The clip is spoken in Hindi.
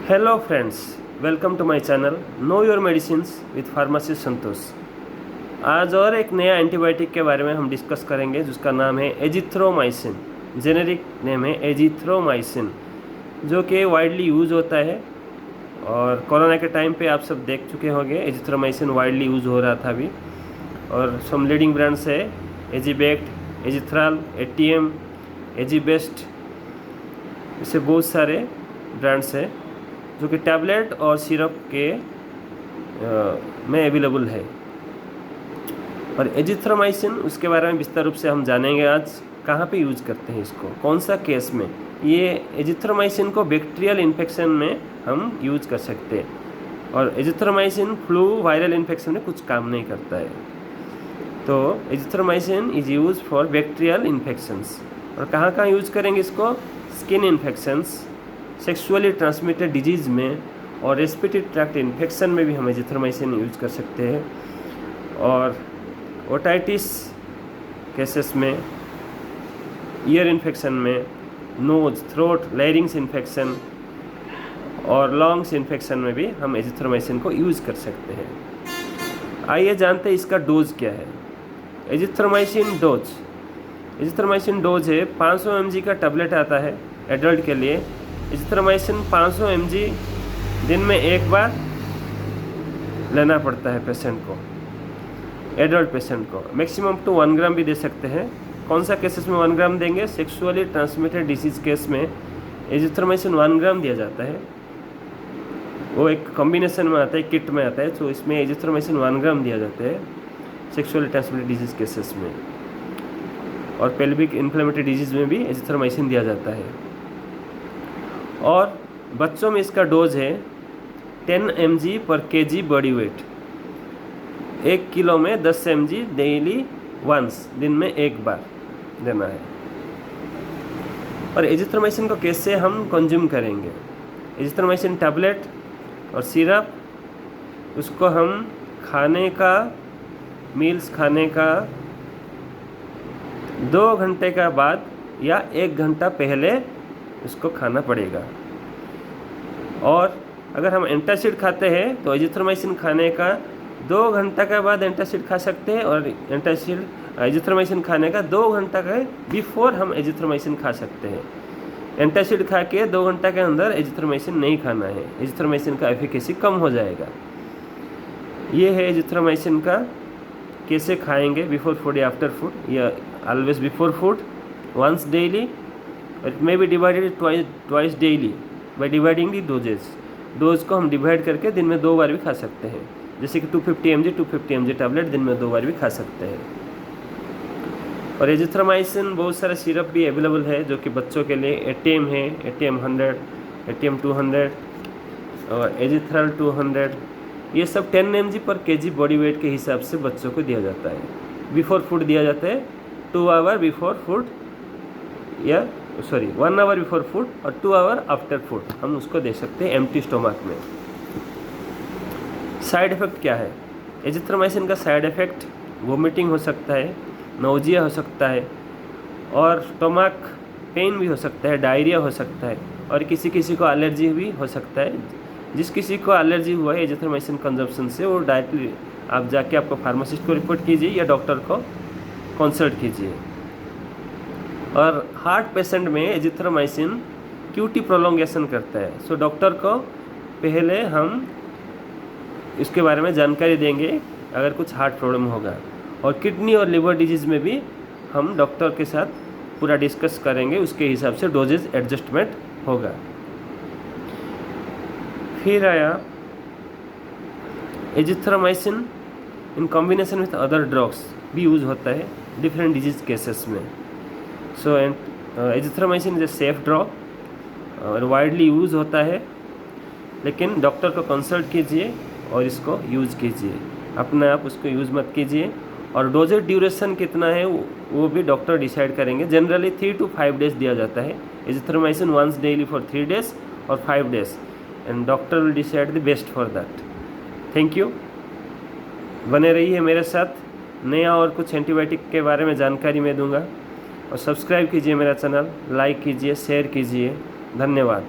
Hello friends, welcome to my channel know your medicines with pharmacist Santosh. आज और एक नया एंटीबायोटिक के बारे में हम डिस्कस करेंगे जिसका नाम है एजिथ्रोमाइसिन। जेनेरिक नेम है एजिथ्रोमाइसिन, जो कि वाइडली यूज़ होता है। और कोरोना के टाइम पे आप सब देख चुके होंगे एजिथ्रोमाइसिन वाइडली यूज़ हो रहा था अभी। और सम लीडिंग ब्रांड्स है एजिबेक्ट, एजिथ्राल, एटीएम, एजीबेस्ट, इससे बहुत सारे ब्रांड्स हैं जो कि टैबलेट और सिरप के में अवेलेबल है। और एजिथ्रोमाइसिन उसके बारे में विस्तार रूप से हम जानेंगे आज। कहाँ पे यूज़ करते हैं इसको, कौन सा केस में। ये एजिथ्रोमाइसिन को बैक्टीरियल इन्फेक्शन में हम यूज कर सकते हैं। और एजिथ्रोमाइसिन फ्लू वायरल इन्फेक्शन में कुछ काम नहीं करता है। तो azithromycin is use for bacterial infections. और कहाँ कहाँ यूज करेंगे इसको? Skin infections, sexually transmitted disease में और रेस्पिरेटरी ट्रैक्ट इन्फेक्शन में भी हम एजिथ्रोमाइसिन यूज कर सकते हैं। और ओटाइटिस केसेस में, ईयर इन्फेक्शन में, नोज, थ्रोट, लैरिंग्स इन्फेक्शन और लंग्स इन्फेक्शन में भी हम एजिथ्रोमाइसिन को यूज़ कर सकते हैं। आइए जानते हैं इसका डोज क्या है। एजिथ्रोमाइसिन डोज है 500 mg का टैबलेट आता है एडल्ट के लिए। एजिथ्रोमाइसिन 500 mg दिन में एक बार लेना पड़ता है पेशेंट को, एडल्ट पेशेंट को। मैक्सिमम टू 1 ग्राम भी दे सकते हैं। कौन सा केसेस में 1 ग्राम देंगे? सेक्सुअली ट्रांसमिटेड डिसीज़ केस में एजिथ्रोमाइसिन 1 ग्राम दिया जाता है। वो एक कॉम्बिनेशन में आता है, किट में आता है, तो इसमें एजिथ्रोमाइसिन 1 ग्राम दिया जाता है सेक्सुअली ट्रांसमिटेड डिजीज़ केसेस में। और पेल्विक इन्फ्लेमेटरी डिजीज़ में भी एजिथ्रोमाइसिन दिया जाता है। और बच्चों में इसका डोज है 10 mg पर kg बॉडी वेट। 1 किलो में 10 mg डेली वंस, दिन में एक बार देना है। और एजिथ्रोमाइसिन को कैसे हम कंज्यूम करेंगे? एजिथ्रोमाइसिन टैबलेट और सिरप, उसको हम खाने का, मील्स खाने का 2 घंटे का बाद या 1 घंटा पहले उसको खाना पड़ेगा। और अगर हम एंटासिड खाते हैं तो एजिथ्रोमाइसिन खाने का 2 घंटा के बाद एंटासिड खा सकते हैं। और एजिथ्रोमाइसिन खाने का 2 घंटा के बिफोर हम एजिथ्रोमाइसिन खा सकते हैं। एंटासिड खा के 2 घंटा के अंदर एजिथ्रोमाइसिन नहीं खाना है, एजिथ्रोमाइसिन का एफिकेसी कम हो जाएगा। ये है एजिथ्रोमाइसिन का कैसे खाएंगे, बिफोर फूड या आफ्टर फूड, या always before food, once daily. It may be divided twice daily by dividing the doses. Dose को हम डिवाइड करके दिन में 2 बार भी खा सकते हैं। जैसे कि 250 mg टैबलेट दिन में 2 बार भी खा सकते हैं। और एजिथ्रोमाइसिन बहुत सारे सिरप भी अवेलेबल है जो कि बच्चों के लिए एटीएम है, एटीएम 100, एटीएम 200 और एजिथ्राल 200। ये सब 10 mg पर kg बॉडी वेट के हिसाब से बच्चों को दिया जाता है। बिफोर फूड दिया जाता है 2 आवर बिफोर फूड, या 1 आवर बिफोर फूड और 2 आवर आफ्टर फूड हम उसको दे सकते हैं एम्प्टी स्टोमक में। साइड इफ़ेक्ट क्या है? एजिथ्रोमाइसिन का साइड इफ़ेक्ट वोमिटिंग हो सकता है, नौजिया हो सकता है, और स्टोमक पेन भी हो सकता है, डायरिया हो सकता है, और किसी किसी को एलर्जी भी हो सकता है। जिस किसी को एलर्जी हुआ है एजिथ्रोमाइसिन कंजप्शन से, वो डायरेक्टली आप जाके आपको फार्मासिस्ट को रिपोर्ट कीजिए या डॉक्टर को कंसल्ट कीजिए। और हार्ट पेशेंट में एजिथ्रोमाइसिन क्यूटी प्रोलोंगेशन करता है। सो डॉक्टर को पहले हम इसके बारे में जानकारी देंगे अगर कुछ हार्ट प्रॉब्लम होगा। और किडनी और लिवर डिजीज़ में भी हम डॉक्टर के साथ पूरा डिस्कस करेंगे, उसके हिसाब से डोजेज एडजस्टमेंट होगा। फिर आया azithromycin in combination with other drugs भी यूज़ होता है डिफरेंट डिजीज़ केसेस में। So azithromycin is a safe drug और वाइडली यूज़ होता है, लेकिन डॉक्टर को कंसल्ट कीजिए और इसको यूज़ कीजिए। अपने आप उसको यूज़ मत कीजिए। और डोजेज ड्यूरेशन कितना है वो भी डॉक्टर डिसाइड करेंगे। जनरली 3 to 5 डेज दिया जाता है azithromycin once daily for 3 days और 5 days, and doctor will decide the best for that. Thank you, बने रहिए मेरे साथ। नया और कुछ एंटीबायोटिक के बारे में जानकारी मैं दूंगा। और सब्सक्राइब कीजिए मेरा चैनल, लाइक कीजिए, शेयर कीजिए। धन्यवाद।